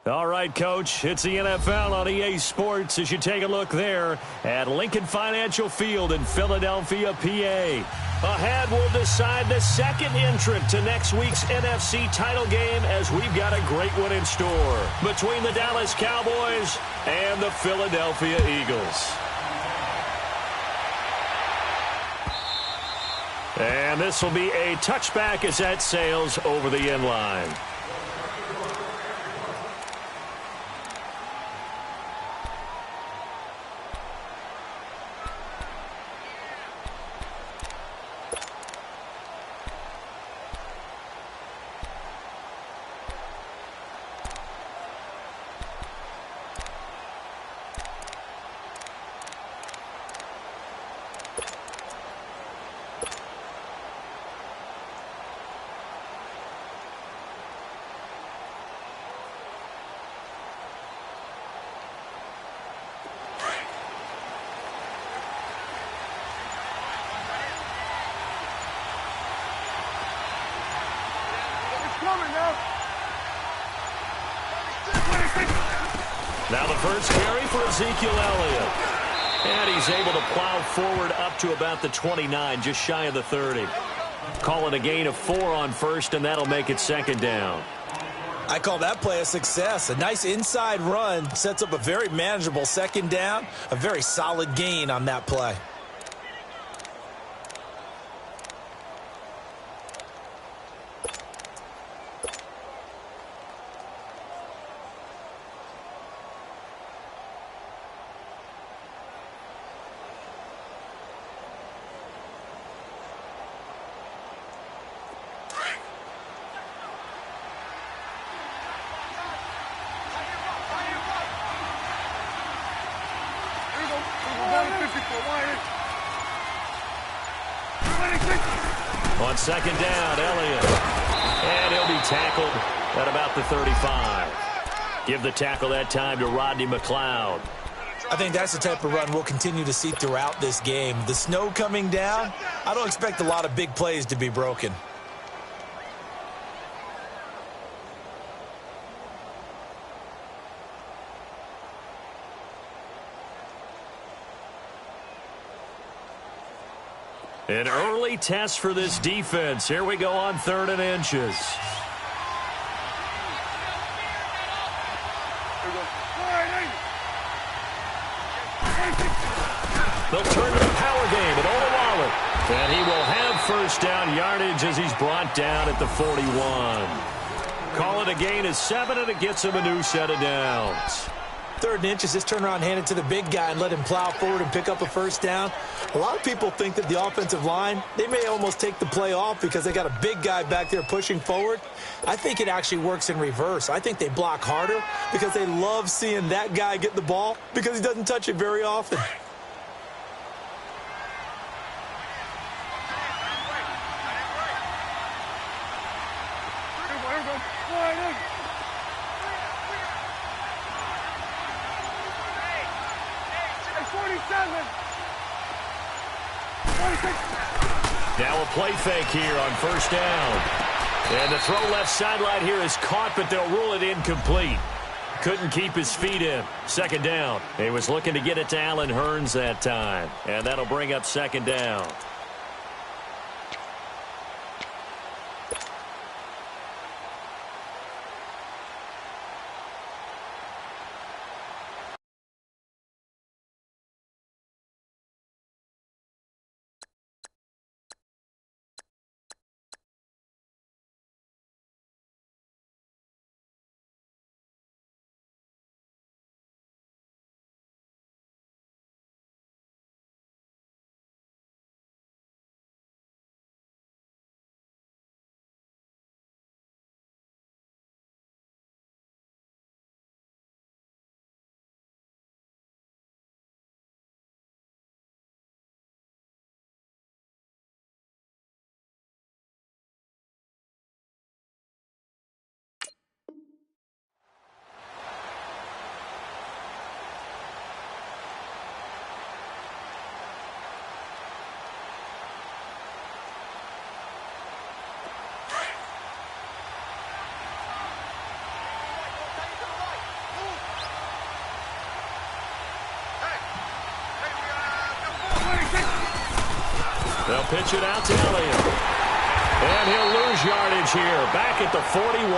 All right, Coach, it's the NFL on EA Sports as you take a look there at Lincoln Financial Field in Philadelphia, PA. Ahead, we'll decide the second entrant to next week's NFC title game as we've got a great one in store between the Dallas Cowboys and the Philadelphia Eagles. And this will be a touchback as that sails over the end line. Now the first carry for Ezekiel Elliott. And he's able to plow forward up to about the 29, just shy of the 30. Call it a gain of 4 on first, and that'll make it second down. I call that play a success. A nice inside run sets up a very manageable second down. A very solid gain on that play. On second down, Elliott. And he'll be tackled at about the 35. Give the tackle that time to Rodney McLeod. I think that's the type of run we'll continue to see throughout this game. The snow coming down, I don't expect a lot of big plays to be broken. An early test for this defense. Here we go on 3rd and inches. They'll turn to the power game at Olawale. And he will have first down yardage as he's brought down at the 41. Call it a gain of 7, and it gets him a new set of downs. 3rd and inches, just turn around, hand it to the big guy, and let him plow forward and pick up a first down. A lot of people think that the offensive line, they may almost take the play off because they got a big guy back there pushing forward. I think it actually works in reverse. I think they block harder because they love seeing that guy get the ball because he doesn't touch it very often. Now a play fake here on first down. And the throw left sideline here is caught, but they'll rule it incomplete. Couldn't keep his feet in. Second down. He was looking to get it to Allen Hurns that time. And that'll bring up second down. pitch it out to Elliott. And he'll lose yardage here, back at the 41.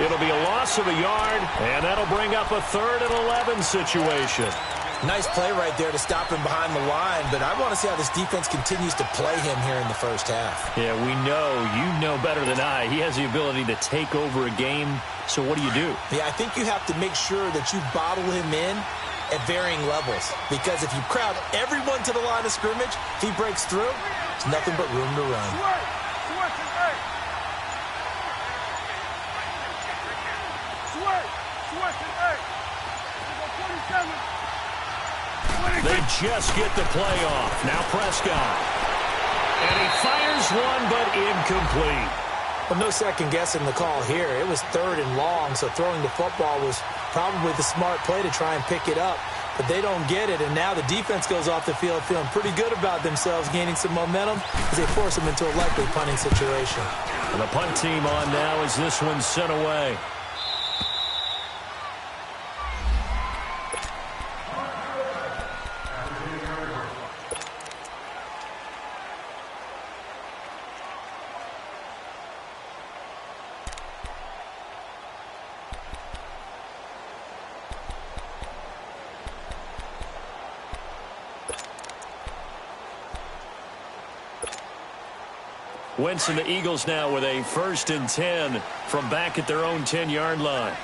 It'll be a loss of a yard, and that'll bring up a 3rd and 11 situation. Nice play right there to stop him behind the line, but I want to see how this defense continues to play him here in the first half. Yeah, we know. You know better than I. He has the ability to take over a game, so what do you do? Yeah, I think you have to make sure that you bottle him in at varying levels, because if you crowd everyone to the line of scrimmage, if he breaks through, there's nothing but room to run. They just get the play off. Now Prescott. And he fires one, but incomplete. Well, no second guessing the call here. It was 3rd and long, so throwing the football was probably the smart play to try and pick it up. But they don't get it, and now the defense goes off the field feeling pretty good about themselves, gaining some momentum as they force them into a likely punting situation. And the punt team on now as this one's sent away. Wentz and the Eagles now with a 1st and 10 from back at their own 10-yard line.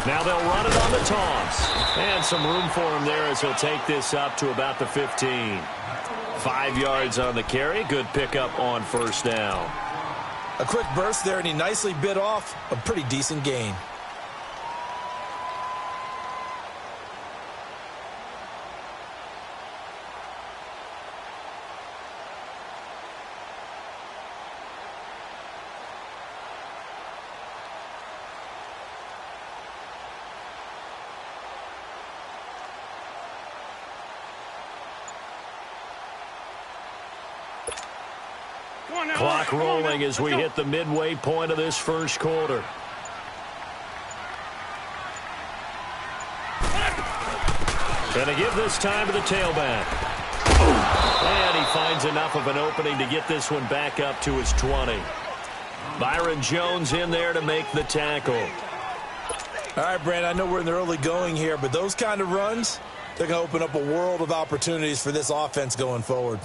Now they'll run it on the toss. And some room for him there as he'll take this up to about the 15. 5 yards on the carry. Good pickup on 1st down. A quick burst there, and he nicely bit off a pretty decent gain. Clock rolling as we hit the midway point of this first quarter. And to give this time to the tailback. And he finds enough of an opening to get this one back up to his 20. Byron Jones in there to make the tackle. All right, Brandon, I know we're in the early going here, but those kind of runs, they're going to open up a world of opportunities for this offense going forward.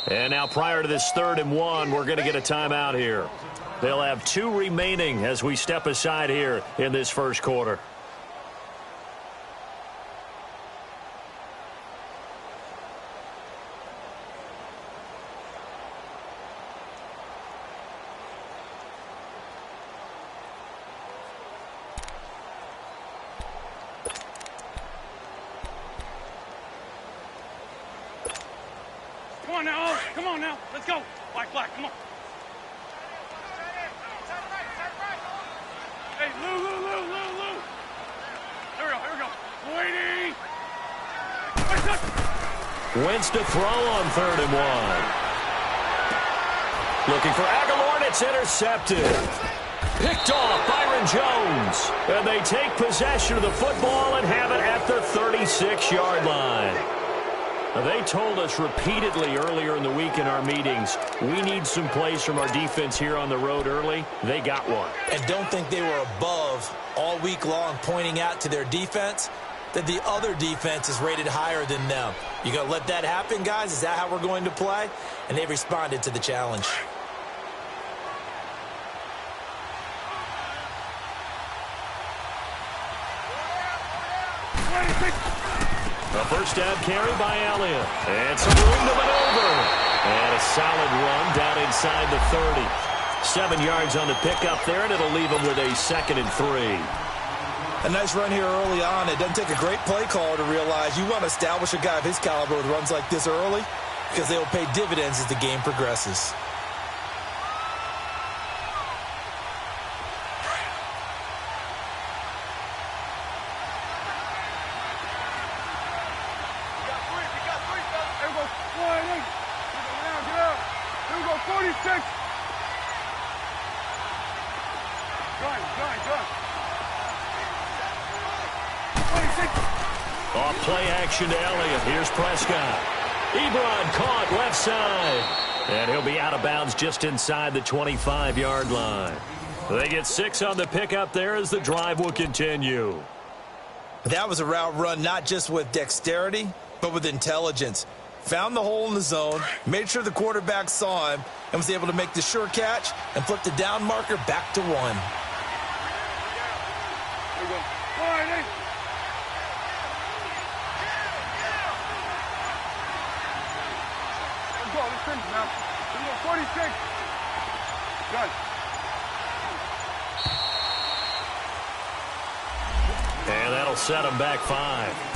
And now prior to this 3rd and 1, we're going to get a timeout here. They'll have 2 remaining as we step aside here in this first quarter. Come on now. Let's go. Black, come on. Hey, Lou. Here we go. Waiting. Wentz to throw on 3rd and 1. Looking for Aguilar, and it's intercepted. Picked off Byron Jones. And they take possession of the football and have it at the 36-yard line. They told us repeatedly earlier in the week in our meetings, we need some plays from our defense here on the road early. They got one. And don't think they were above all week long pointing out to their defense that the other defense is rated higher than them. You going to let that happen, guys? Is that how we're going to play? And they responded to the challenge. A first down carry by Elliott. And some room to maneuver. And a solid run down inside the 30. 7 yards on the pickup there, and it'll leave him with a 2nd and 3. A nice run here early on. It doesn't take a great play caller to realize you want to establish a guy of his caliber with runs like this early because they will pay dividends as the game progresses. Off play action to Elliott. Here's Prescott. Ebron caught left side. And he'll be out of bounds just inside the 25-yard line. They get 6 on the pickup there as the drive will continue. That was a route run not just with dexterity, but with intelligence. Found the hole in the zone, made sure the quarterback saw him, and was able to make the sure catch and flip the down marker back to 1. There we go. All right, hey. Let's go. Let's finish now. Let's go. 46. Good. And that'll set him back 5.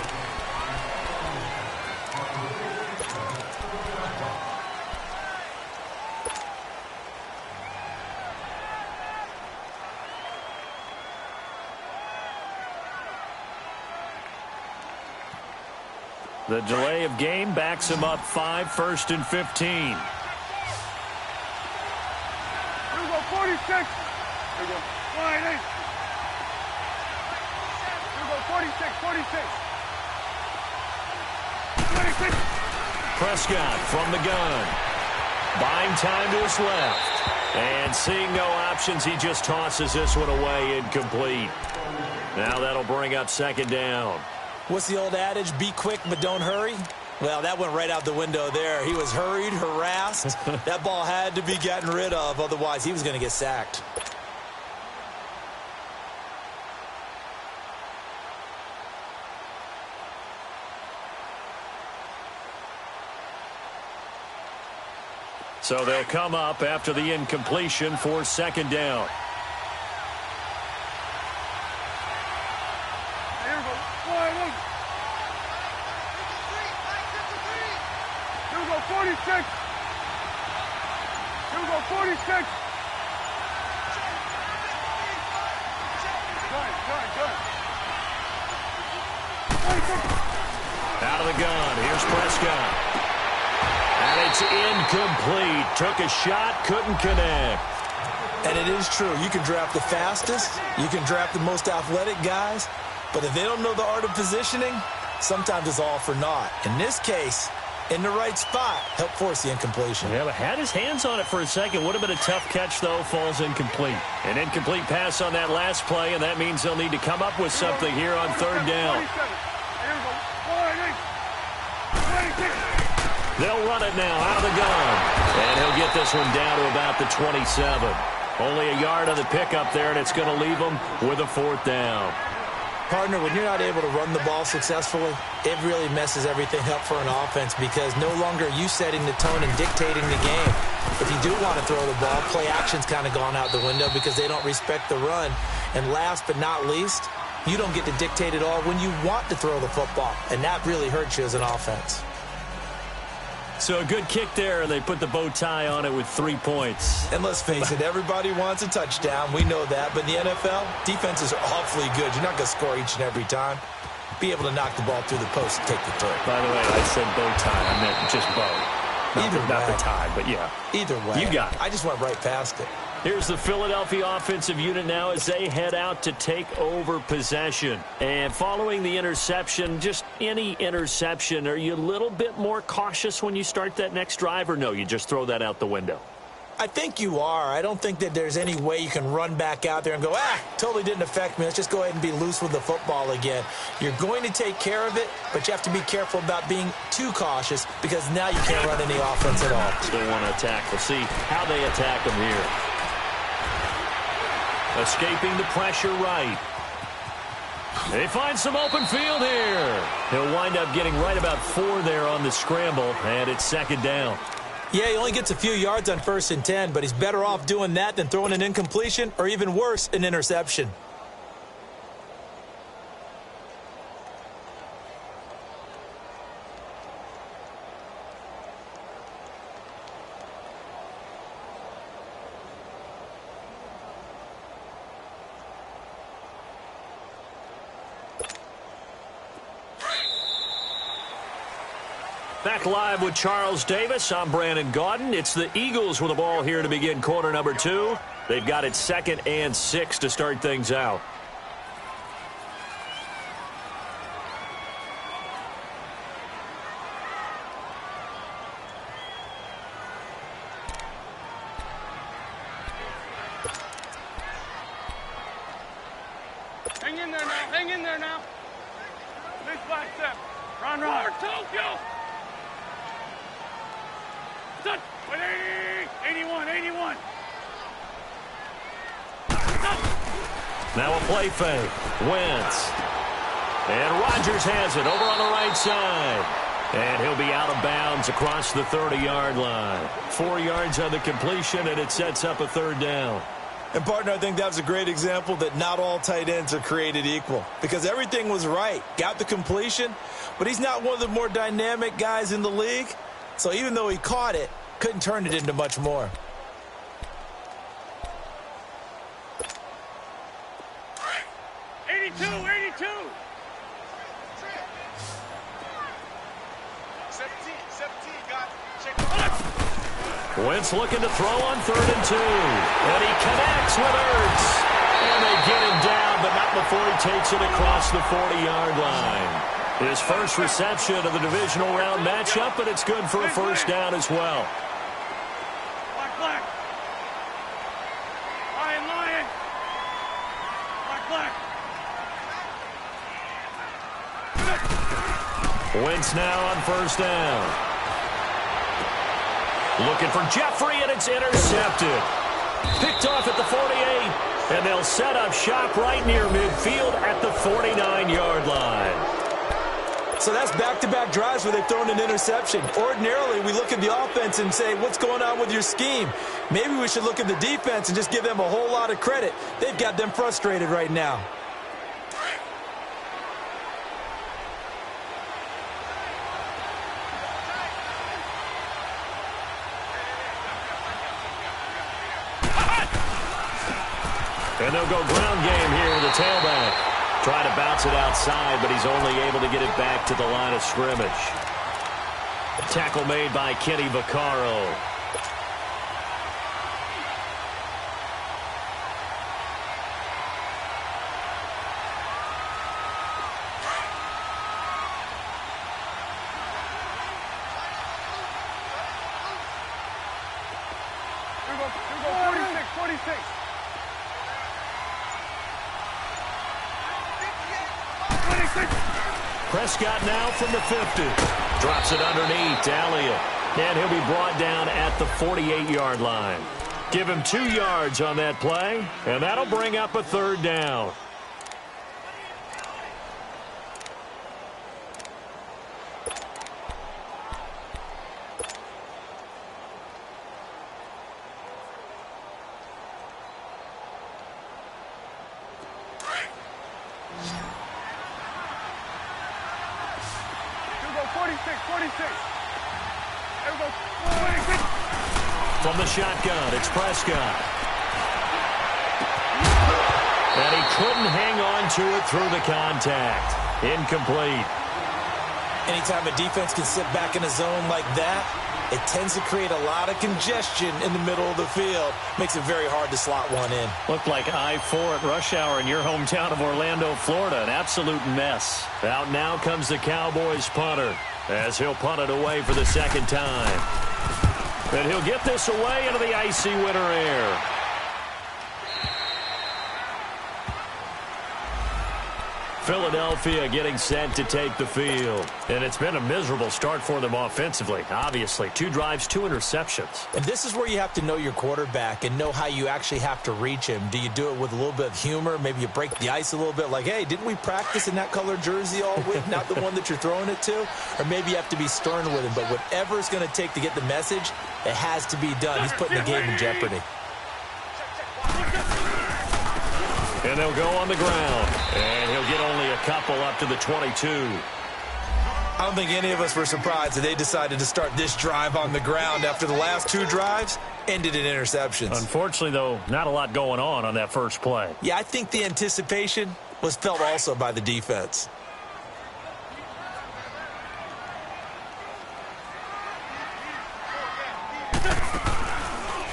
The delay of game backs him up 5, 1st and 15. Here we go, 46. Here we go. All right, hey. Here we go, 46, 46. 26. Prescott from the gun. Buying time to his left. And seeing no options, he just tosses this one away incomplete. Now that'll bring up 2nd down. What's the old adage? Be quick, but don't hurry? Well, that went right out the window there. He was hurried, harassed. That ball had to be gotten rid of, otherwise he was going to get sacked. So they'll come up after the incompletion for 2nd down. Here we go. All right, look. Here we go, 46. Here we go, 46. Good. 46. Out of the gun. Here's Prescott. And it's incomplete. Took a shot, couldn't connect. And it is true. You can draft the fastest. You can draft the most athletic guys. But if they don't know the art of positioning, sometimes it's all for naught. In this case, in the right spot, helped force the incompletion. Yeah, but had his hands on it for a second. Would have been a tough catch, though. Falls incomplete. An incomplete pass on that last play, and that means they'll need to come up with something here on 3rd down. Here we go. All right, hey. 26. They'll run it now out of the gun. And he'll get this one down to about the 27. Only a yard on the pickup there, and it's going to leave him with a 4th down. Partner, when you're not able to run the ball successfully, it really messes everything up for an offense because no longer are you setting the tone and dictating the game. If you do want to throw the ball, play action's kind of gone out the window because they don't respect the run. And last but not least, you don't get to dictate it all when you want to throw the football. And that really hurts you as an offense. So a good kick there, and they put the bow tie on it with 3 points. And let's face it, everybody wants a touchdown. We know that. But in the NFL, defenses are awfully good. You're not going to score each and every time. Be able to knock the ball through the post and take the throw. By the way, I said bow tie. I meant just bow. Not the tie, but yeah. Either way. You got it. I just went right past it. Here's the Philadelphia offensive unit now as they head out to take over possession. And following the interception, just any interception, are you a little bit more cautious when you start that next drive, or no, you just throw that out the window? I think you are. I don't think that there's any way you can run back out there and go, totally didn't affect me. Let's just go ahead and be loose with the football again. You're going to take care of it, but you have to be careful about being too cautious because now you can't run any offense at all. Still want to attack. We'll see how they attack them here. Escaping the pressure right. They find some open field here. He'll wind up getting right about 4 there on the scramble, and it's 2nd down. Yeah, he only gets a few yards on 1st and 10, but he's better off doing that than throwing an incompletion or even worse, an interception. Back live with Charles Davis. I'm Brandon Gaudin. It's the Eagles with the ball here to begin quarter number 2. They've got it 2nd and 6 to start things out. hang in there now. This bicep. Run, run. Forward, Tokyo. Set. 80, 81, 81. Now a play fake. Wentz. And Rodgers has it over on the right side. And he'll be out of bounds across the 30-yard line. 4 yards on the completion, and it sets up a third down. And, partner, I think that was a great example that not all tight ends are created equal. Because everything was right. Got the completion, but he's not one of the more dynamic guys in the league. So even though he caught it, couldn't turn it into much more. Wentz looking to throw on 3rd and 2. And he connects with Ertz. And they get him down, but not before he takes it across the 40-yard line. His first reception of the divisional round matchup, but it's good for a first down as well. Black, black. Lion, lion. Black, black. Wentz now on first down. Looking for Jeffrey, and it's intercepted. Picked off at the 48, and they'll set up shop right near midfield at the 49-yard line. So that's back-to-back drives where they've thrown an interception. Ordinarily, we look at the offense and say, what's going on with your scheme? Maybe we should look at the defense and just give them a whole lot of credit. They've got them frustrated right now. And they'll go ground game here with the tailback. Try to bounce it outside, but he's only able to get it back to the line of scrimmage. A tackle made by Kenny Vaccaro. Here we go, 46, 46. Prescott now from the 50. Drops it underneath to Elliott. And he'll be brought down at the 48-yard line. Give him 2 yards on that play, and that'll bring up a third down. From the shotgun, it's Prescott. And he couldn't hang on to it through the contact. Incomplete. Anytime a defense can sit back in a zone like that, it tends to create a lot of congestion in the middle of the field. Makes it very hard to slot one in. Looked like I-4 at rush hour in your hometown of Orlando, Florida. An absolute mess. Out now comes the Cowboys punter, as he'll punt it away for the second time. And he'll get this away into the icy winter air. Philadelphia getting set to take the field. And it's been a miserable start for them offensively. Obviously, 2 drives, 2 interceptions. And this is where you have to know your quarterback and know how you actually have to reach him. Do you do it with a little bit of humor? Maybe you break the ice a little bit like, hey, didn't we practice in that color jersey all week? Not the one that you're throwing it to? Or maybe you have to be stern with him. But whatever it's going to take to get the message, it has to be done. He's putting the game in jeopardy. And they'll go on the ground. And he'll get only a couple up to the 22. I don't think any of us were surprised that they decided to start this drive on the ground after the last 2 drives ended in interceptions. Unfortunately, though, not a lot going on that first play. Yeah, I think the anticipation was felt also by the defense.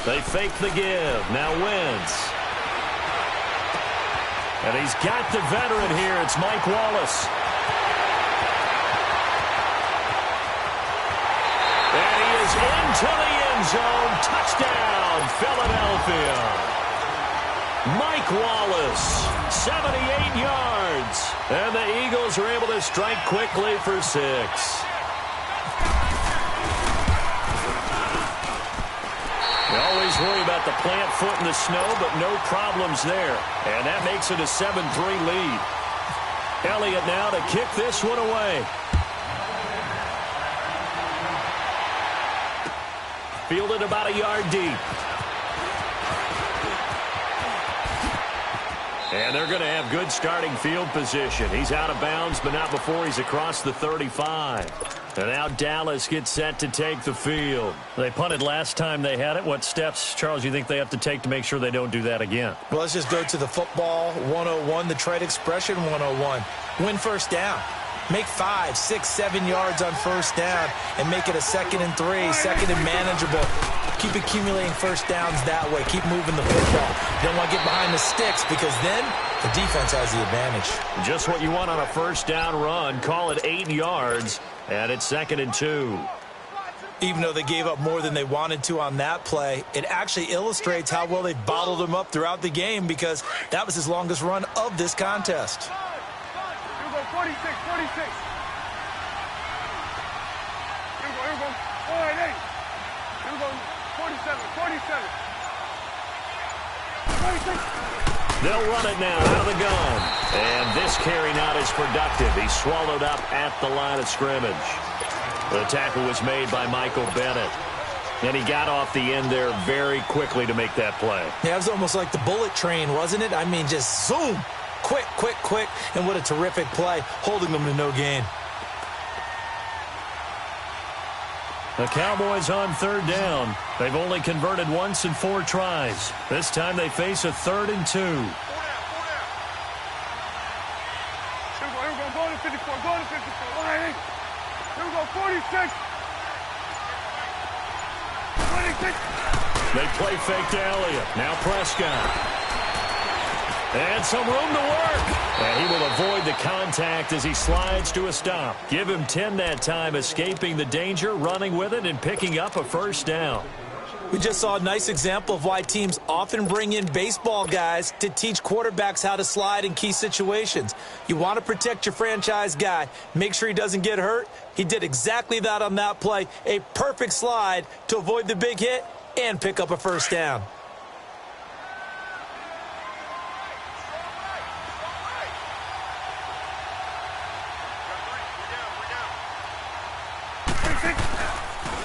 They fake the give. Now Wentz. And he's got the veteran here. It's Mike Wallace. And he is into the end zone. Touchdown, Philadelphia. Mike Wallace, 78 yards. And the Eagles are able to strike quickly for 6. You always worry about the plant foot in the snow, but no problems there. And that makes it a 7-3 lead. Elliott now to kick this one away. Fielded about a yard deep. And they're going to have good starting field position. He's out of bounds, but not before he's across the 35. And now Dallas gets set to take the field. They punted last time they had it. What steps, Charles, you think they have to take to make sure they don't do that again? Well, let's just go to the football 101, the trade expression 101. Win first down. Make 5, 6, 7 yards on first down and make it a 2nd and 3, 2nd and manageable. Keep accumulating first downs that way. Keep moving the football. You don't want to get behind the sticks because then the defense has the advantage. Just what you want on a first down run. Call it 8 yards, and it's 2nd and 2. Even though they gave up more than they wanted to on that play, it actually illustrates how well they bottled him up throughout the game because that was his longest run of this contest. 46, 46. Here we go. All right, hey. Here we go. 47, 47. 46. They'll run it now out of the gun. And this carry not as productive. He's swallowed up at the line of scrimmage. The tackle was made by Michael Bennett. And he got off the end there very quickly to make that play. Yeah, it was almost like the bullet train, wasn't it? I mean, just zoom. Quick, quick, quick, and what a terrific play, holding them to no gain. The Cowboys on 3rd down. They've only converted once in 4 tries. This time they face a 3rd and 2. Here we go. Go to 54. Go to 54. All right, hey. Here we go. 46. 26. They play fake to Elliott. Now Prescott. And some room to work. And he will avoid the contact as he slides to a stop. Give him 10 that time, escaping the danger, running with it, and picking up a first down. We just saw a nice example of why teams often bring in baseball guys to teach quarterbacks how to slide in key situations. You want to protect your franchise guy. Make sure he doesn't get hurt. He did exactly that on that play. A perfect slide to avoid the big hit and pick up a first down.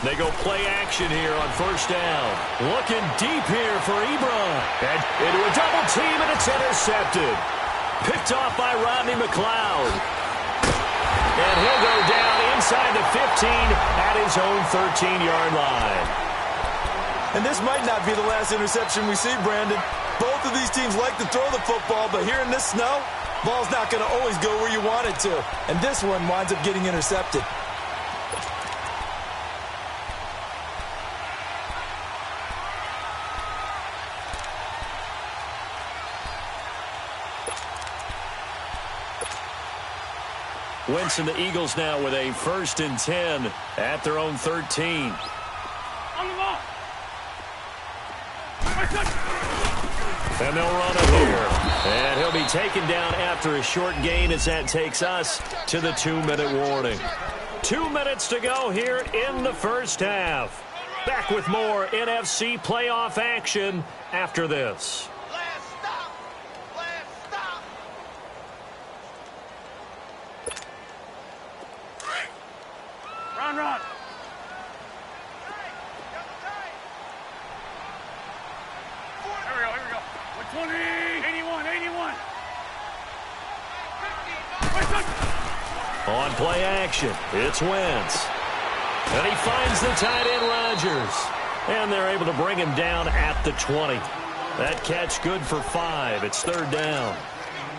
They go play action here on first down. Looking deep here for Ebron. And into a double team, and it's intercepted. Picked off by Rodney McLeod. And he'll go down inside the 15 at his own 13-yard line. And this might not be the last interception we see, Brandon. Both of these teams like to throw the football, but here in this snow, ball's not going to always go where you want it to. And this one winds up getting intercepted. Wentz and the Eagles now with a 1st and 10 at their own 13. On the ball. And they'll run it here. And he'll be taken down after a short gain as that takes us to the 2-minute warning. 2 minutes to go here in the first half. Back with more NFC playoff action after this. Run. Here we go. 120. 81. On play action, it's Wentz. And he finds the tight end Rodgers. And they're able to bring him down at the 20. That catch good for 5. It's 3rd down.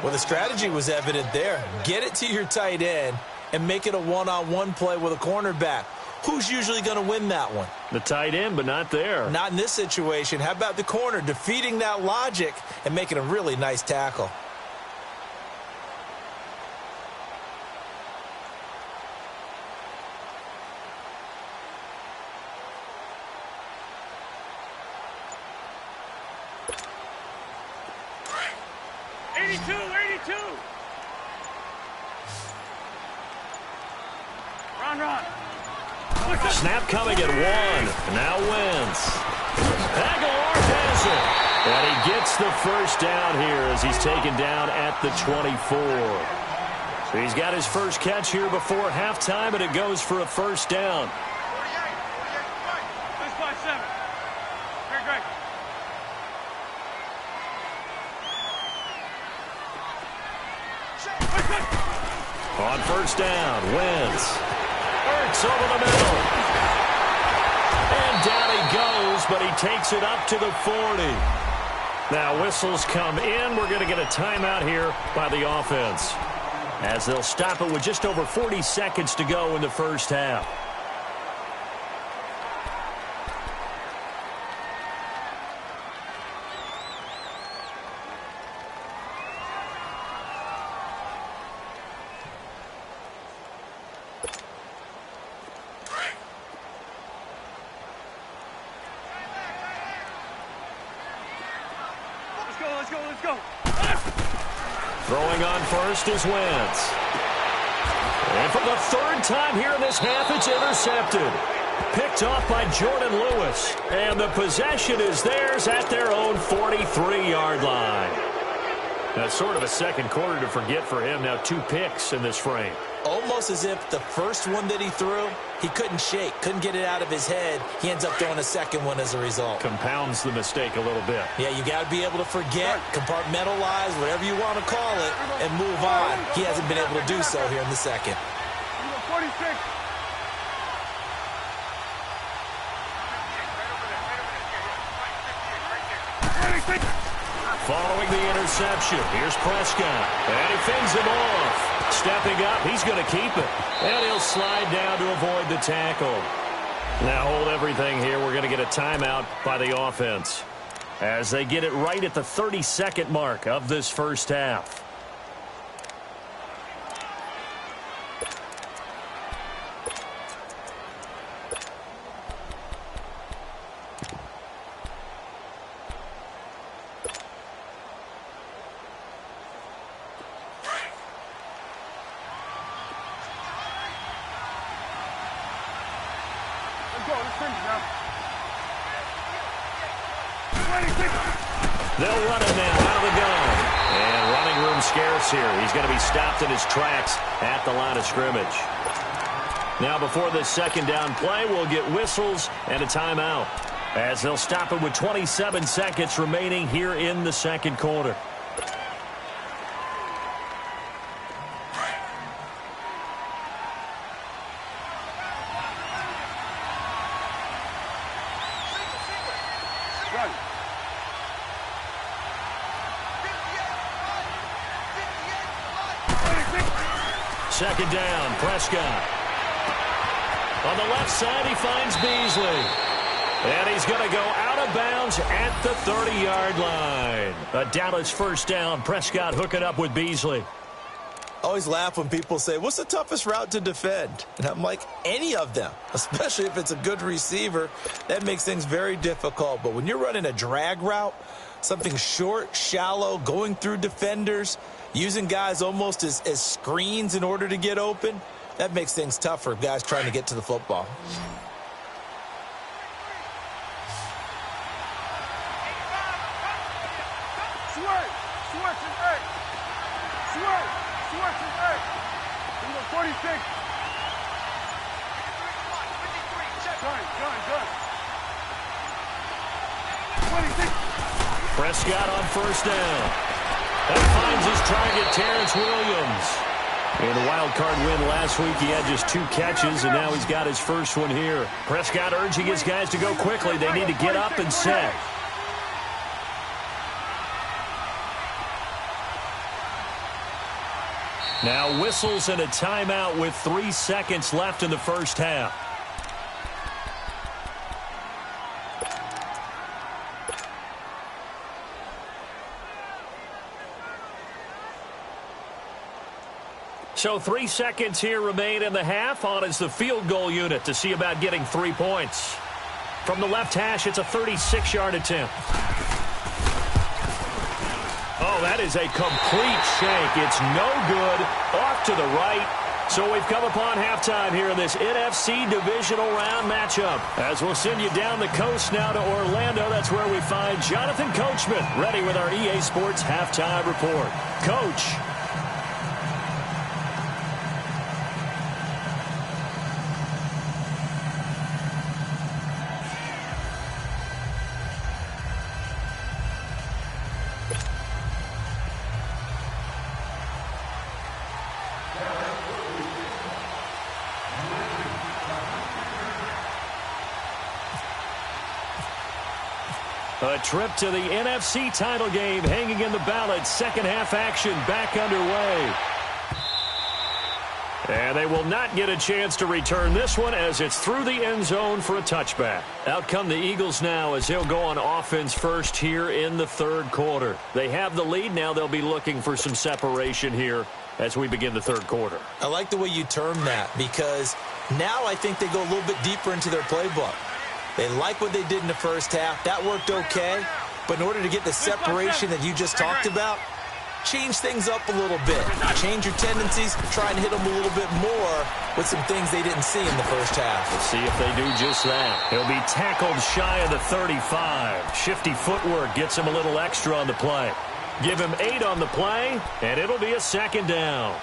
Well, the strategy was evident there. Get it to your tight end and make it a one-on-one play with a cornerback. Who's usually going to win that one? The tight end, but not there. Not in this situation. How about the corner defeating that logic and making a really nice tackle? Snap coming at 1. Now Wentz. Aguilar has it. And he gets the first down here as he's taken down at the 24. So he's got his first catch here before halftime, and it goes for a first down. 6-5-7. Great. On first down, Wentz. Hurts over the middle. And down he goes, but he takes it up to the 40. Now whistles come in. We're going to get a timeout here by the offense, as they'll stop it with just over 40 seconds to go in the first half. Let's go. Throwing on first is Wentz. And for the third time here in this half, it's intercepted. Picked off by Jordan Lewis. And the possession is theirs at their own 43-yard line. That's sort of a second quarter to forget for him. Now 2 picks in this frame. Almost as if the first one that he threw, he couldn't shake, couldn't get it out of his head. He ends up throwing a second one as a result. Compounds the mistake a little bit. Yeah, you got to be able to forget, compartmentalize, whatever you want to call it, and move on. He hasn't been able to do so here in the second. 46. Following the interception, here's Prescott. And he fends him off. Stepping up, he's going to keep it. And he'll slide down to avoid the tackle. Now hold everything here. We're going to get a timeout by the offense, as they get it right at the 30-second mark of this first half. They'll run it now out of the gun. And running room scarce here. He's going to be stopped in his tracks at the line of scrimmage. Now before this second down play, we'll get whistles and a timeout, as they'll stop it with 27 seconds remaining here in the second quarter. Second down, Prescott. On the left side, he finds Beasley. And he's going to go out of bounds at the 30-yard line. A Dallas first down. Prescott hooking up with Beasley. I always laugh when people say, what's the toughest route to defend? And I'm like, any of them, especially if it's a good receiver. That makes things very difficult. But when you're running a drag route, something short, shallow, going through defenders, using guys almost as screens in order to get open, that makes things tough for guys trying to get to the football. Prescott on first down. And finds his target, Terrence Williams. In the wild card win last week, he had just 2 catches, and now he's got his first one here. Prescott urging his guys to go quickly. They need to get up and set. Now whistles and a timeout with 3 seconds left in the first half. So 3 seconds here remain in the half. On is the field goal unit to see about getting 3 points. From the left hash, it's a 36-yard attempt. Oh, that is a complete shank. It's no good. Off to the right. So we've come upon halftime here in this NFC Divisional Round matchup. As we'll send you down the coast now to Orlando, that's where we find Jonathan Coachman, ready with our EA Sports Halftime Report. Coach. A trip to the NFC title game hanging in the balance. Second half action back underway. And they will not get a chance to return this one as it's through the end zone for a touchback. Out come the Eagles now as they'll go on offense first here in the third quarter. They have the lead. Now they'll be looking for some separation here as we begin the third quarter. I like the way you term that because now I think they go a little bit deeper into their playbook. They like what they did in the first half. That worked okay. But in order to get the separation that you just talked about, change things up a little bit. Change your tendencies. Try and hit them a little bit more with some things they didn't see in the first half. Let's see if they do just that. He'll be tackled shy of the 35. Shifty footwork gets him a little extra on the play. Give him 8 on the play, and it'll be a second down.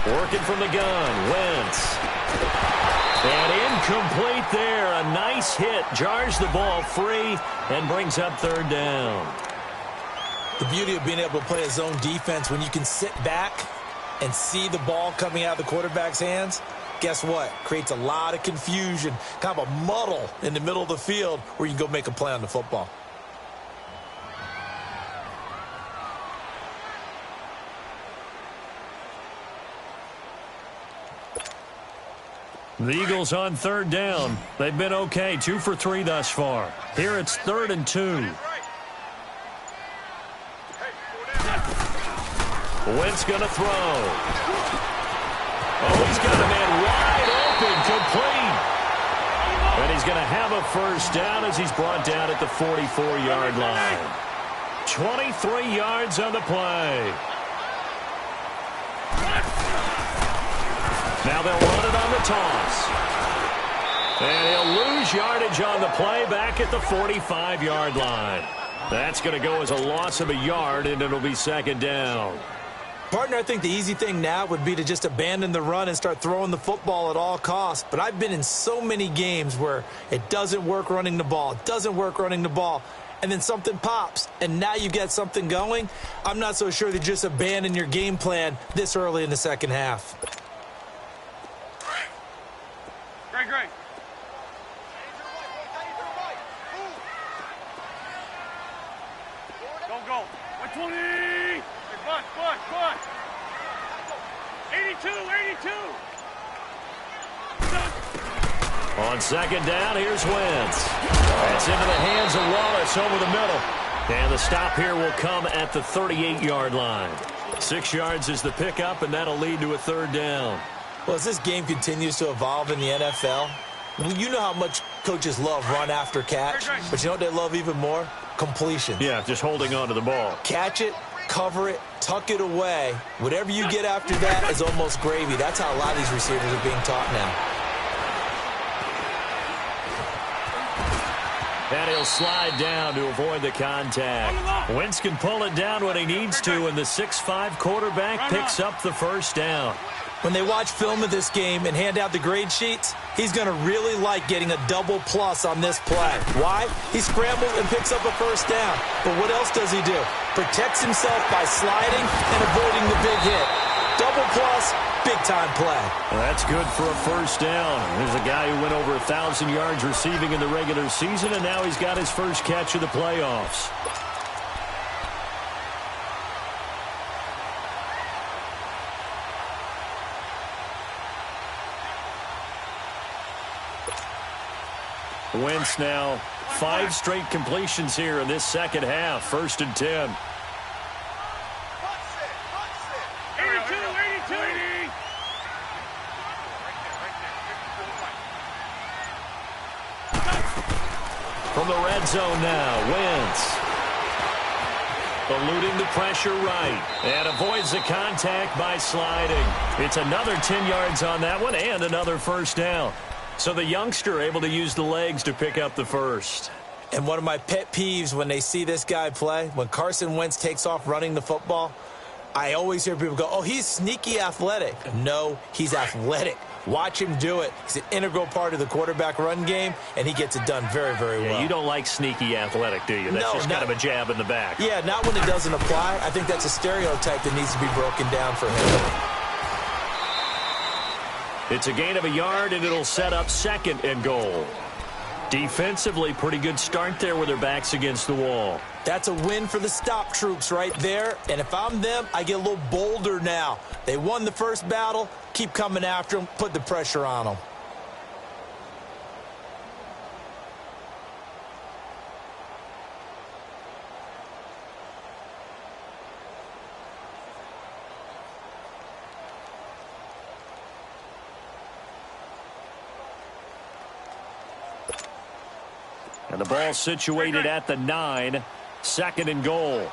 Working from the gun, Wentz. And incomplete there. A nice hit. Jars the ball free and brings up third down. The beauty of being able to play a zone defense when you can sit back and see the ball coming out of the quarterback's hands, guess what? Creates a lot of confusion, kind of a muddle in the middle of the field where you can go make a play on the football. The Eagles on third down. They've been okay, 2 for 3 thus far. Here it's 3rd and 2. Wentz going to throw. Oh, he's got a man wide open, complete. And he's going to have a first down as he's brought down at the 44-yard line. 23 yards on the play. Now they'll run it on the toss. And he'll lose yardage on the play back at the 45-yard line. That's going to go as a loss of a yard, and it'll be second down. Partner, I think the easy thing now would be to just abandon the run and start throwing the football at all costs. But I've been in so many games where it doesn't work running the ball. It doesn't work running the ball. And then something pops, and now you get something going. I'm not so sure that you just abandon your game plan this early in the second half. Great. Go. 120. Hey, butt. 82. On second down, here's Wentz. That's into the hands of Wallace over the middle. And the stop here will come at the 38-yard line. 6 yards is the pickup, and that'll lead to a third down. Well, as this game continues to evolve in the NFL, you know how much coaches love run after catch, but you know what they love even more? Completion. Yeah, just holding on to the ball. Catch it, cover it, tuck it away. Whatever you get after that is almost gravy. That's how a lot of these receivers are being taught now. And he'll slide down to avoid the contact. Wentz can pull it down when he needs to, and the 6'5" quarterback picks up the first down. When they watch film of this game and hand out the grade sheets, he's going to really like getting a double plus on this play. Why? He scrambles and picks up a first down. But what else does he do? Protects himself by sliding and avoiding the big hit. Double plus, big-time play. Well, that's good for a first down. There's a guy who went over 1,000 yards receiving in the regular season, and now he's got his first catch of the playoffs. Wentz now 5 straight completions here in this second half. 1st and 10. 82. From the red zone now, Wentz. Eluding the pressure right. And avoids the contact by sliding. It's another 10 yards on that one and another 1st down. So the youngster able to use the legs to pick up the 1st. And one of my pet peeves when they see this guy play, when Carson Wentz takes off running the football, I always hear people go, oh, he's sneaky athletic. No, he's athletic. Watch him do it. He's an integral part of the quarterback run game, and he gets it done very, very well. You don't like sneaky athletic, do you? That's just kind of a jab in the back. Yeah, not when it doesn't apply. I think that's a stereotype that needs to be broken down for him. It's a gain of a yard, and it'll set up 2nd and goal. Defensively, pretty good start there with their backs against the wall. That's a win for the stop troops right there. And if I'm them, I get a little bolder now. They won the first battle. Keep coming after them. Put the pressure on them. And the ball situated at the 9. 2nd and goal.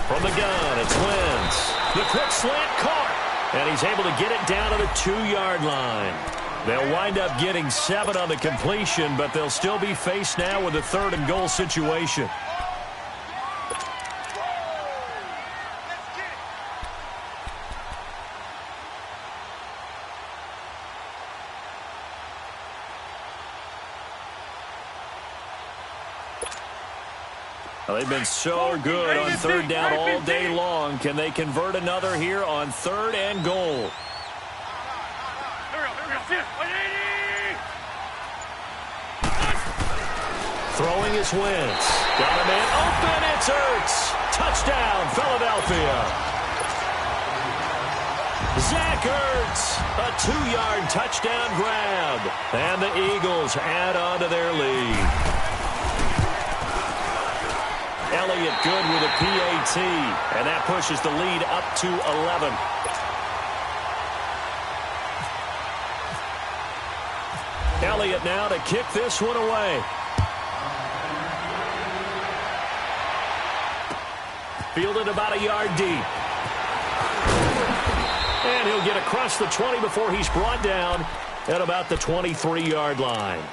From the gun, it's Wentz. The quick slant caught. And he's able to get it down to the 2-yard line. They'll wind up getting 7 on the completion, but they'll still be faced now with a 3rd and goal situation. They've been so good on 3rd down all day long. Can they convert another here on 3rd and goal? Throwing is Wentz. Got a man open. It's Ertz. Touchdown, Philadelphia. Zach Ertz, a 2-yard touchdown grab. And the Eagles add on to their lead. Elliott good with a PAT, and that pushes the lead up to 11. Elliott now to kick this one away. Fielded about a yard deep. And he'll get across the 20 before he's brought down at about the 23-yard line.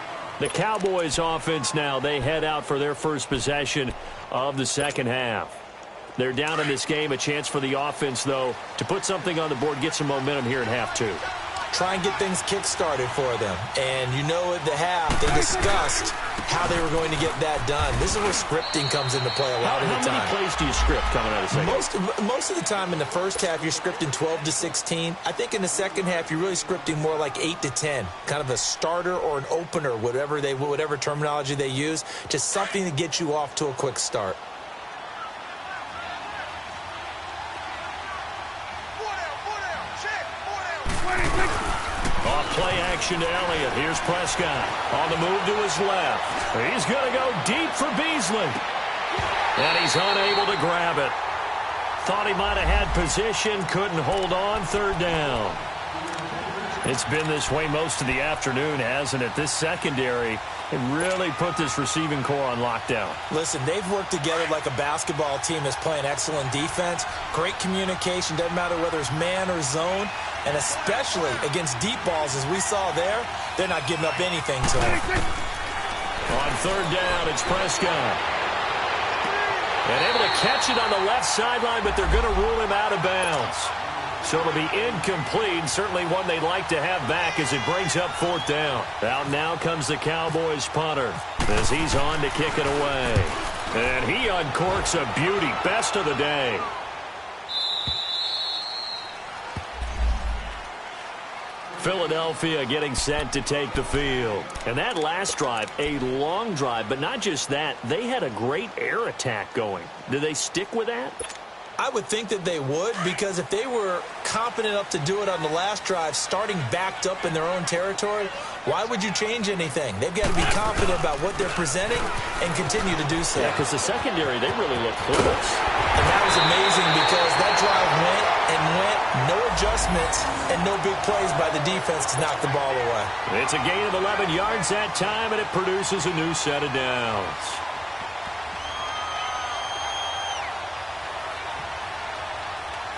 The Cowboys offense now, they head out for their first possession of the second half. They're down in this game. A chance for the offense, though, to put something on the board, get some momentum here in half 2. Try and get things kick-started for them. And you know at the half, they discussed how they were going to get that done. This is where scripting comes into play a lot of the time. How many plays do you script coming out of second? Most of the time in the first half, you're scripting 12 to 16. I think in the second half, you're really scripting more like 8 to 10. Kind of a starter or an opener, whatever terminology they use, just something to get you off to a quick start. Play action to Elliott. Here's Prescott on the move to his left. He's going to go deep for Beasley. And he's unable to grab it. Thought he might have had position, couldn't hold on. 3rd down. It's been this way most of the afternoon, hasn't it? This secondary really put this receiving core on lockdown. Listen, they've worked together like a basketball team that's playing excellent defense. Great communication. Doesn't matter whether it's man or zone. And especially against deep balls, as we saw there, they're not giving up anything to him. On 3rd down, it's Prescott. And able to catch it on the left sideline, but they're going to rule him out of bounds. So it'll be incomplete, certainly one they'd like to have back as it brings up 4th down. Out now comes the Cowboys punter as he's on to kick it away. And he uncorks a beauty, best of the day. Philadelphia getting set to take the field. And that last drive, a long drive, but not just that. They had a great air attack going. Do they stick with that? I would think that they would, because if they were confident enough to do it on the last drive, starting backed up in their own territory, why would you change anything? They've got to be confident about what they're presenting and continue to do so. Yeah, because the secondary, they really look clueless. And that was amazing because that drive went and went, no adjustments, and no big plays by the defense to knock the ball away. It's a gain of 11 yards that time, and it produces a new set of downs.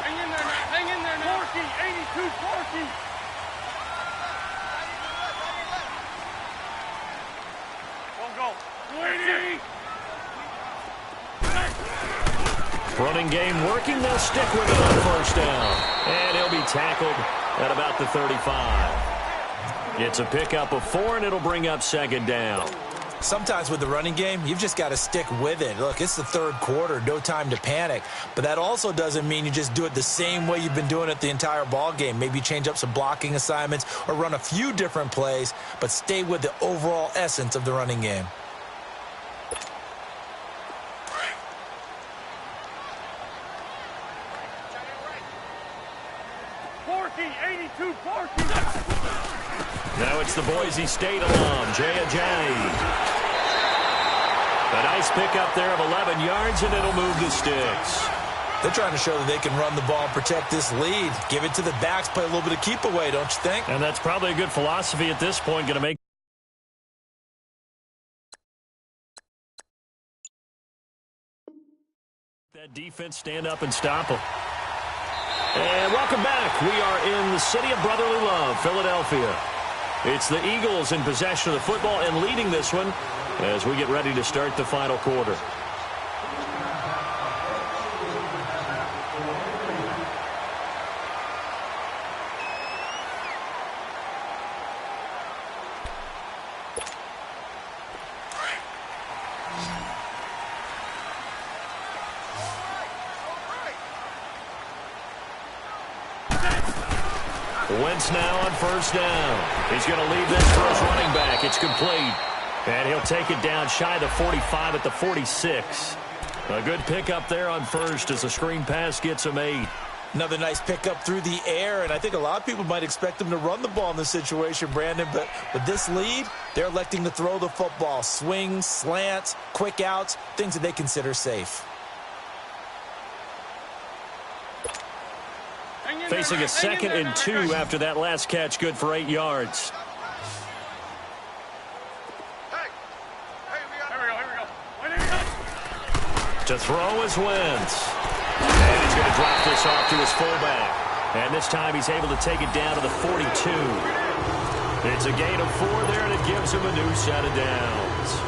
Hang in there now. 82-40. Go. 20. Running game working. They'll stick with it on first down. And he'll be tackled at about the 35. It's a pickup of 4, and it'll bring up second down. Sometimes with the running game, you've just got to stick with it. Look, it's the third quarter, no time to panic. But that also doesn't mean you just do it the same way you've been doing it the entire ball game. Maybe change up some blocking assignments or run a few different plays, but stay with the overall essence of the running game. Now it's the Boise State alum, Jay Ajayi. A nice pickup there of 11 yards, and it'll move the sticks. They're trying to show that they can run the ball and protect this lead. Give it to the backs, play a little bit of keep away, don't you think? And that's probably a good philosophy at this point, going to make that defense stand up and stop them. And welcome back. We are in the city of brotherly love, Philadelphia. It's the Eagles in possession of the football and leading this one as we get ready to start the final quarter. Wentz now on first down. He's going to leave this for his running back. It's complete. And he'll take it down shy of the 45 at the 46. A good pickup there on first as the screen pass gets him 8. Another nice pickup through the air, and I think a lot of people might expect them to run the ball in this situation, Brandon, but with this lead, they're electing to throw the football. Swings, slants, quick outs, things that they consider safe. Facing a 2nd and 2 after that last catch, good for 8 yards. To throw is Wentz. And he's going to drop this off to his fullback. And this time he's able to take it down to the 42. It's a gain of 4 there, and it gives him a new set of downs.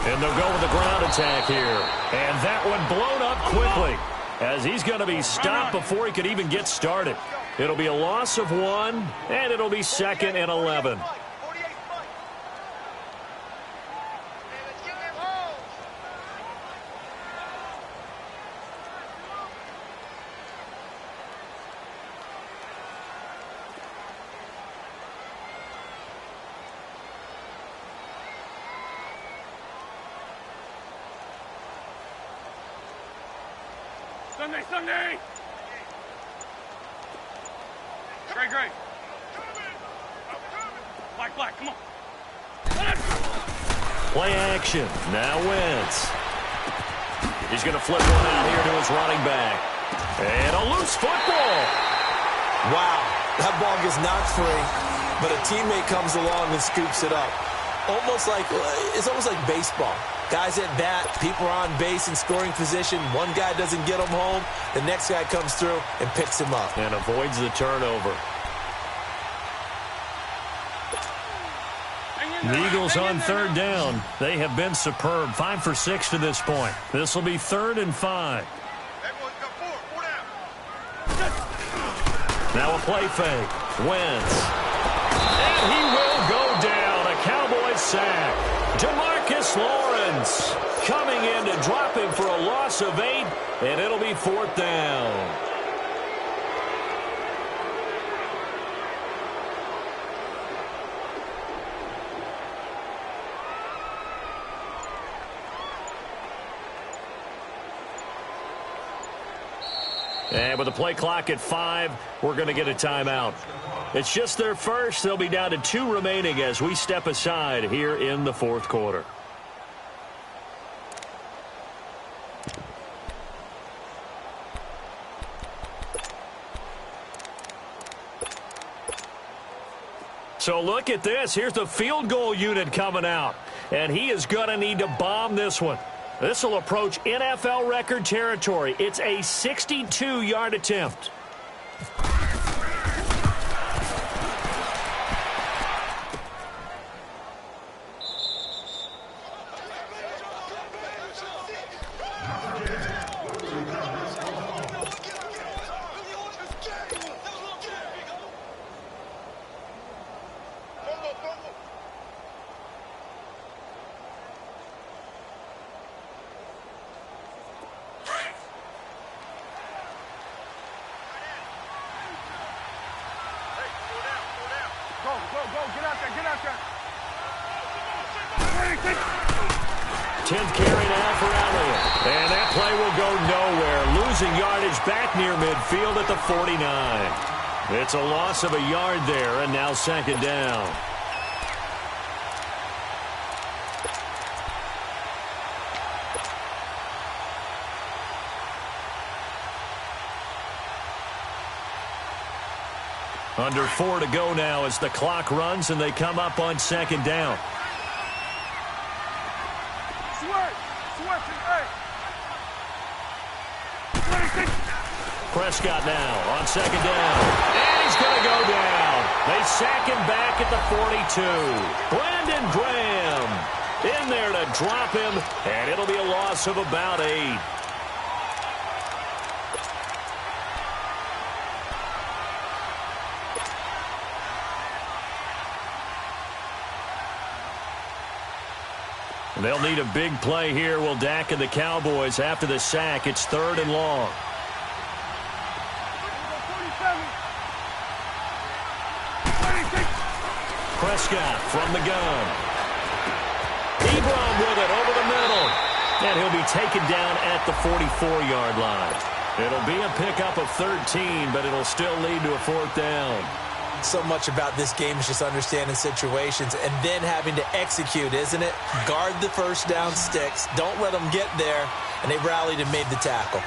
And they'll go with the ground attack here. And that one blown up quickly as he's going to be stopped before he could even get started. It'll be a loss of 1, and it'll be 2nd and 11. Sunday! Great. Black, come on. Play action. Now Wentz. He's going to flip one out here to his running back. And a loose football. Wow, that ball gets knocked free, but a teammate comes along and scoops it up. It's almost like baseball. Guys at bat, people are on base in scoring position. One guy doesn't get him home. The next guy comes through and picks him up. And avoids the turnover. The Eagles on third down. They have been superb. 5 for 6 to this point. This will be 3rd and 5. Now a play fake. Wentz. And he will go down. A Cowboys sack. Demarcus Lawrence coming in to drop him for a loss of 8, and it'll be 4th down. And with the play clock at 5, we're going to get a timeout. It's just their first. They'll be down to 2 remaining as we step aside here in the 4th quarter. So look at this. Here's the field goal unit coming out. And he is going to need to bomb this one. This will approach NFL record territory. It's a 62-yard attempt. Go, get out there. 10th carry now for Elliott. And that play will go nowhere. Losing yardage back near midfield at the 49. It's a loss of a yard there, and now 2nd down. Under 4 to go now as the clock runs and they come up on 2nd down. Prescott now on 2nd down. And he's going to go down. They sack him back at the 42. Brandon Graham in there to drop him, and it'll be a loss of about 8. They'll need a big play here. Will Dak and the Cowboys after the sack. It's 3rd and long. Prescott from the gun. Ebron with it over the middle. And he'll be taken down at the 44-yard line. It'll be a pickup of 13, but it'll still lead to a 4th down. So much about this game is just understanding situations and then having to execute, isn't it? Guard the first down sticks. Don't let them get there. And they rallied and made the tackle.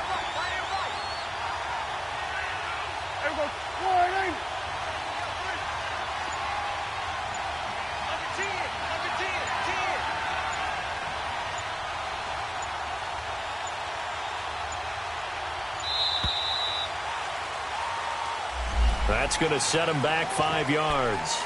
That's going to set him back 5 yards.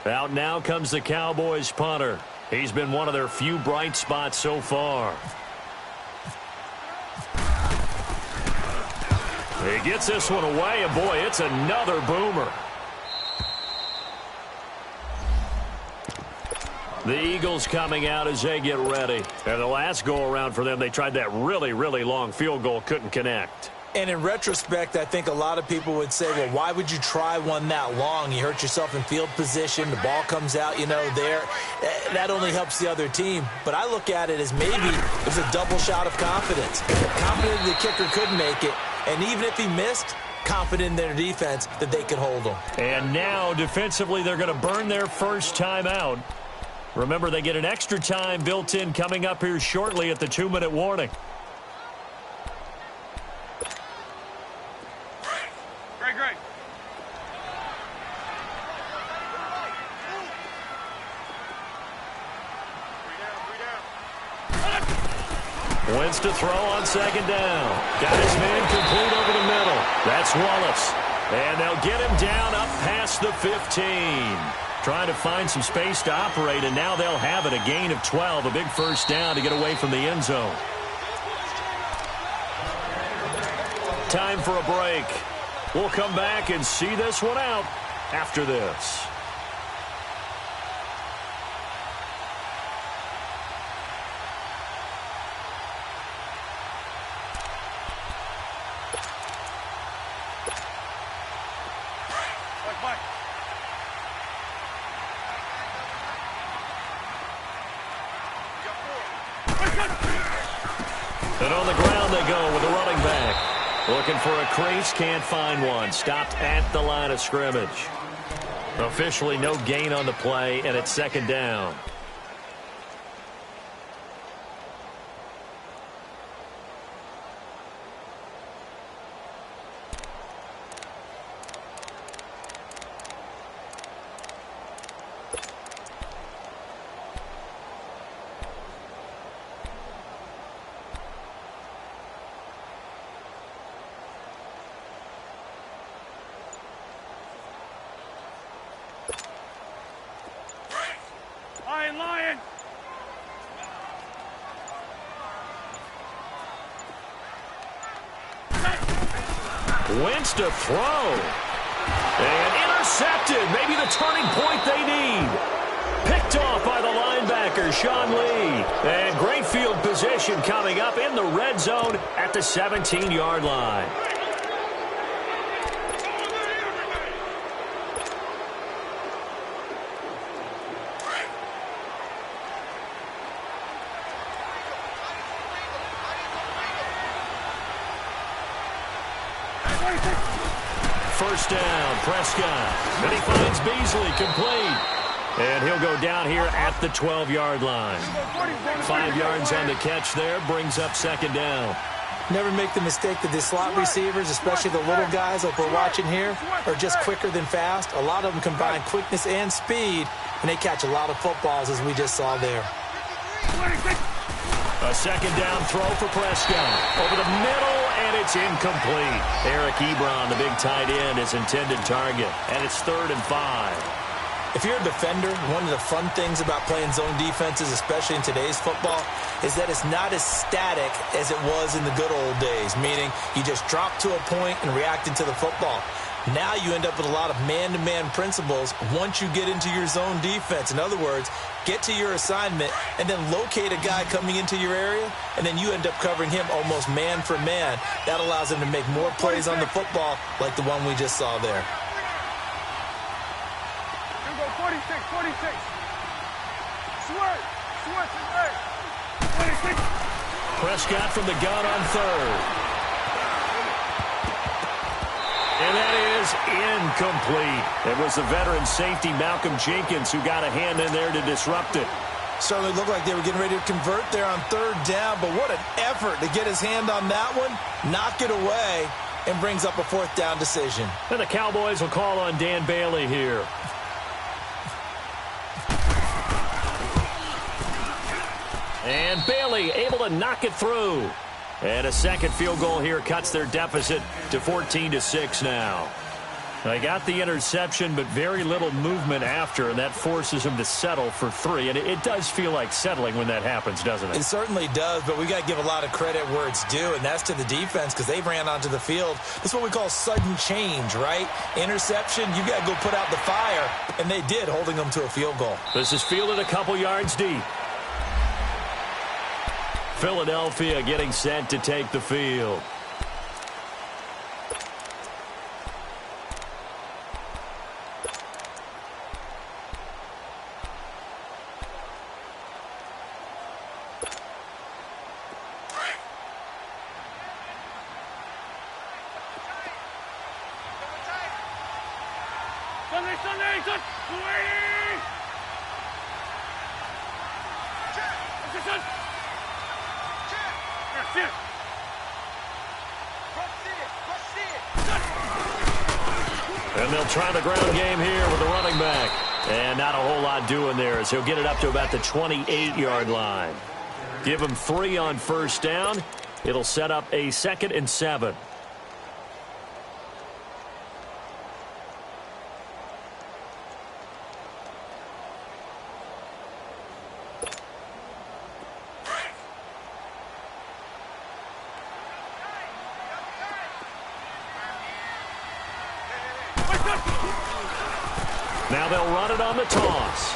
Out now comes the Cowboys punter. He's been one of their few bright spots so far. He gets this one away, and boy, it's another boomer. The Eagles coming out as they get ready. And the last go-around for them, they tried that really, really long field goal, couldn't connect. And in retrospect, I think a lot of people would say, well, why would you try one that long? You hurt yourself in field position. The ball comes out, there. That only helps the other team. But I look at it as maybe it was a double shot of confidence. Confident the kicker could make it. And even if he missed, confident in their defense that they could hold him. And now, defensively, they're going to burn their first time out. Remember, they get an extra time built in coming up here shortly at the 2-minute warning. Wins to throw on second down. Got his man complete over the middle. That's Wallace. And they'll get him down up past the 15. Trying to find some space to operate, and now they'll have it. A gain of 12, a big first down to get away from the end zone. Time for a break. We'll come back and see this one out after this. And on the ground they go with the running back. Looking for a crease, can't find one. Stopped at the line of scrimmage. Officially no gain on the play, and it's second down. Lion! Wentz to throw. And intercepted. Maybe the turning point they need. Picked off by the linebacker, Sean Lee. And great field position coming up in the red zone at the 17-yard line. First down, Prescott. And he finds Beasley complete. And he'll go down here at the 12-yard line. 5 yards on the catch there, brings up second down. Never make the mistake that the slot receivers, especially the little guys like we're watching here, are just quicker than fast. A lot of them combine quickness and speed, and they catch a lot of footballs, as we just saw there. A second down throw for Prescott. Over the middle, and it's incomplete. Eric Ebron, the big tight end, is intended target. And it's 3rd and 5. If you're a defender, one of the fun things about playing zone defenses, especially in today's football, is that it's not as static as it was in the good old days, meaning you just drop to a point and react into the football. Now you end up with a lot of man-to-man principles once you get into your zone defense. In other words, get to your assignment and then locate a guy coming into your area, and then you end up covering him almost man for man. That allows him to make more plays on the football like the one we just saw there. Here we go, 46, 46. Switch, 26. Prescott from the gun on 3rd. And that is incomplete. It was the veteran safety, Malcolm Jenkins, who got a hand in there to disrupt it. Certainly looked like they were getting ready to convert there on 3rd down, but what an effort to get his hand on that one, knock it away, and brings up a 4th down decision. And the Cowboys will call on Dan Bailey here. And Bailey able to knock it through. And a second field goal here cuts their deficit to 14-6 now. They got the interception, but very little movement after, and that forces them to settle for 3. And it does feel like settling when that happens, doesn't it? It certainly does, but we got to give a lot of credit where it's due, and that's to the defense because they ran onto the field. That's what we call sudden change, right? Interception, you got to go put out the fire, and they did, holding them to a field goal. This is fielded a couple yards deep. Philadelphia getting set to take the field. Sunday, touch, 280! Position! And they'll try the ground game here with the running back. And not a whole lot doing there as he'll get it up to about the 28-yard line. Give him 3 on first down. It'll set up a 2nd and 7. Now they'll run it on the toss.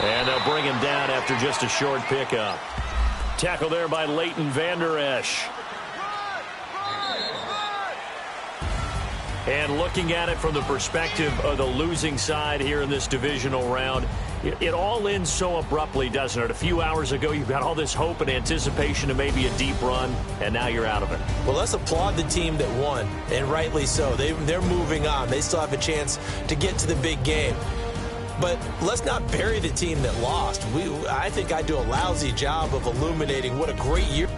And they'll bring him down after just a short pickup. Tackle there by Leighton Vander Esch. And looking at it from the perspective of the losing side here in this divisional round, it all ends so abruptly, doesn't it? A few hours ago, you've got all this hope and anticipation of maybe a deep run, and now you're out of it. Well, let's applaud the team that won, and rightly so. They're moving on. They still have a chance to get to the big game. But let's not bury the team that lost. I think I do a lousy job of illuminating what a great year.